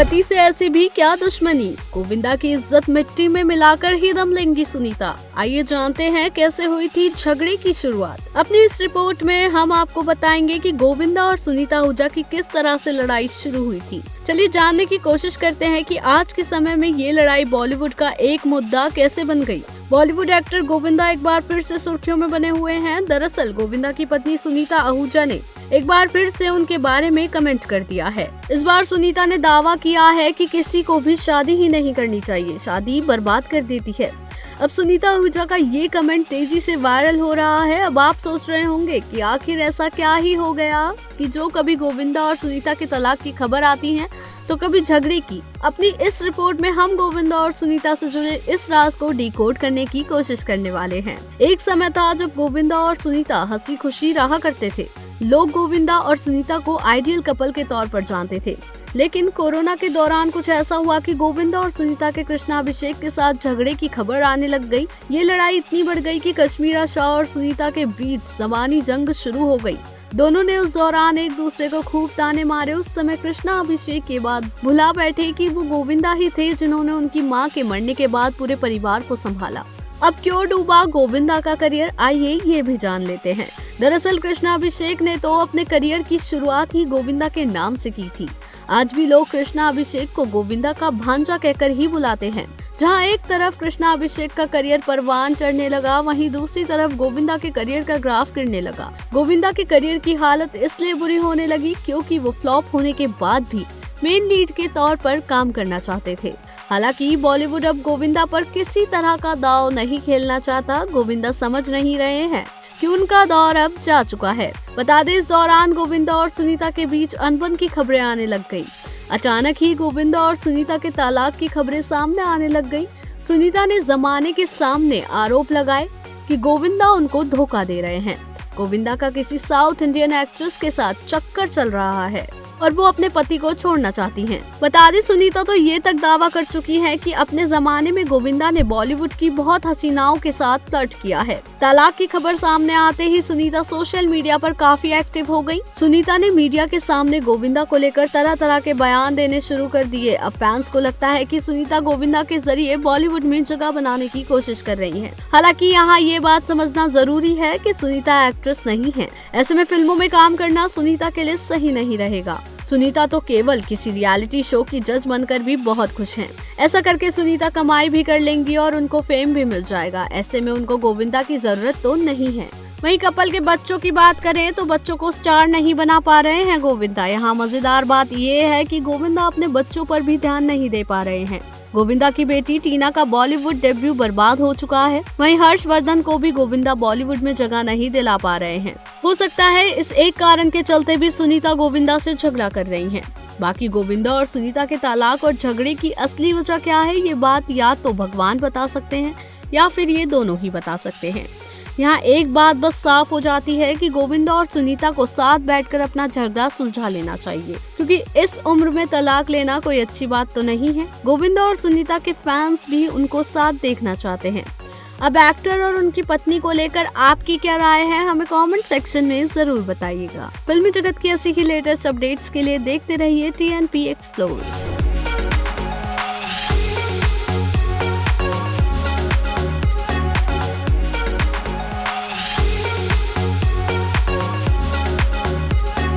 पति से ऐसी भी क्या दुश्मनी, गोविंदा की इज्जत मिट्टी में मिलाकर ही दम लेंगी सुनीता। आइए जानते हैं कैसे हुई थी झगड़े की शुरुआत। अपनी इस रिपोर्ट में हम आपको बताएंगे कि गोविंदा और सुनीता आहूजा की किस तरह से लड़ाई शुरू हुई थी। चलिए जानने की कोशिश करते हैं कि आज के समय में ये लड़ाई बॉलीवुड का एक मुद्दा कैसे बन गई। बॉलीवुड एक्टर गोविंदा एक बार फिर से सुर्खियों में बने हुए हैं। दरअसल गोविंदा की पत्नी सुनीता आहूजा ने एक बार फिर से उनके बारे में कमेंट कर दिया है। इस बार सुनीता ने दावा किया है कि किसी को भी शादी ही नहीं करनी चाहिए, शादी बर्बाद कर देती है। अब सुनीता आहूजा का ये कमेंट तेजी से वायरल हो रहा है। अब आप सोच रहे होंगे कि आखिर ऐसा क्या ही हो गया कि जो कभी गोविंदा और सुनीता के तलाक की खबर आती है तो कभी झगड़े की। अपनी इस रिपोर्ट में हम गोविंदा और सुनीता से जुड़े इस राज को डिकोड करने की कोशिश करने वाले हैं। एक समय था जब गोविंदा और सुनीता हंसी खुशी रहा करते थे। लोग गोविंदा और सुनीता को आइडियल कपल के तौर पर जानते थे, लेकिन कोरोना के दौरान कुछ ऐसा हुआ कि गोविंदा और सुनीता के कृष्णाभिषेक के साथ झगड़े की खबर आने लग गई। ये लड़ाई इतनी बढ़ गई कि कश्मीरा शाह और सुनीता के बीच ज़बानी जंग शुरू हो गई। दोनों ने उस दौरान एक दूसरे को खूब ताने मारे। उस समय कृष्णाभिषेक के बाद भुला बैठे कि वो गोविंदा ही थे जिन्होंने उनकी मां के मरने के बाद पूरे परिवार को संभाला। अब क्यों डूबा गोविंदा का करियर, आइए ये भी जान लेते हैं। दरअसल कृष्णाभिषेक ने तो अपने करियर की शुरुआत ही गोविंदा के नाम से की थी। आज भी लोग कृष्णाभिषेक को गोविंदा का भांजा कहकर ही बुलाते हैं। जहां एक तरफ कृष्णाभिषेक का करियर परवान चढ़ने लगा, वहीं दूसरी तरफ गोविंदा के करियर का ग्राफ गिरने लगा। गोविंदा के करियर की हालत इसलिए बुरी होने लगी क्योंकि वो फ्लॉप होने के बाद भी मेन लीड के तौर पर काम करना चाहते थे। हालांकि बॉलीवुड अब गोविंदा पर किसी तरह का दांव नहीं खेलना चाहता। गोविंदा समझ नहीं रहे हैं कि उनका दौर अब जा चुका है। बता दें, इस दौरान गोविंदा और सुनीता के बीच अनबन की खबरें आने लग गई। अचानक ही गोविंदा और सुनीता के तलाक की खबरें सामने आने लग गई। सुनीता ने जमाने के सामने आरोप लगाए कि गोविंदा उनको धोखा दे रहे हैं। गोविंदा का किसी साउथ इंडियन एक्ट्रेस के साथ चक्कर चल रहा है और वो अपने पति को छोड़ना चाहती हैं। बता दें, सुनीता तो ये तक दावा कर चुकी है कि अपने जमाने में गोविंदा ने बॉलीवुड की बहुत हसीनाओं के साथ फ्लर्ट किया है। तलाक की खबर सामने आते ही सुनीता सोशल मीडिया पर काफी एक्टिव हो गई। सुनीता ने मीडिया के सामने गोविंदा को लेकर तरह तरह के बयान देने शुरू कर दिए। अब फैंस को लगता है कि सुनीता गोविंदा के जरिए बॉलीवुड में जगह बनाने की कोशिश कर रही है। हालांकि यहाँ ये बात समझना जरूरी है कि सुनीता एक्ट्रेस नहीं है। ऐसे में फिल्मों में काम करना सुनीता के लिए सही नहीं रहेगा। सुनीता तो केवल किसी रियलिटी शो की जज बनकर भी बहुत खुश हैं। ऐसा करके सुनीता कमाई भी कर लेंगी और उनको फेम भी मिल जाएगा। ऐसे में उनको गोविंदा की जरूरत तो नहीं है। वहीं कपल के बच्चों की बात करें तो बच्चों को स्टार नहीं बना पा रहे हैं गोविंदा। यहाँ मजेदार बात ये है कि गोविंदा अपने बच्चों पर भी ध्यान नहीं दे पा रहे हैं। गोविंदा की बेटी टीना का बॉलीवुड डेब्यू बर्बाद हो चुका है। वहीं हर्षवर्धन को भी गोविंदा बॉलीवुड में जगह नहीं दिला पा रहे हैं। हो सकता है इस एक कारण के चलते भी सुनीता गोविंदा से झगड़ा कर रही हैं। बाकी गोविंदा और सुनीता के तलाक और झगड़े की असली वजह क्या है, ये बात या तो भगवान बता सकते हैं या फिर ये दोनों ही बता सकते हैं। यहाँ एक बात बस साफ हो जाती है कि गोविंदा और सुनीता को साथ बैठकर अपना झगड़ा सुलझा लेना चाहिए, क्योंकि इस उम्र में तलाक लेना कोई अच्छी बात तो नहीं है। गोविंदा और सुनीता के फैंस भी उनको साथ देखना चाहते हैं। अब एक्टर और उनकी पत्नी को लेकर आपकी क्या राय है, हमें कमेंट सेक्शन में जरूर बताइएगा। फिल्मी जगत की ऐसी ही लेटेस्ट अपडेट्स के लिए देखते रहिए TNP एक्सप्लोर।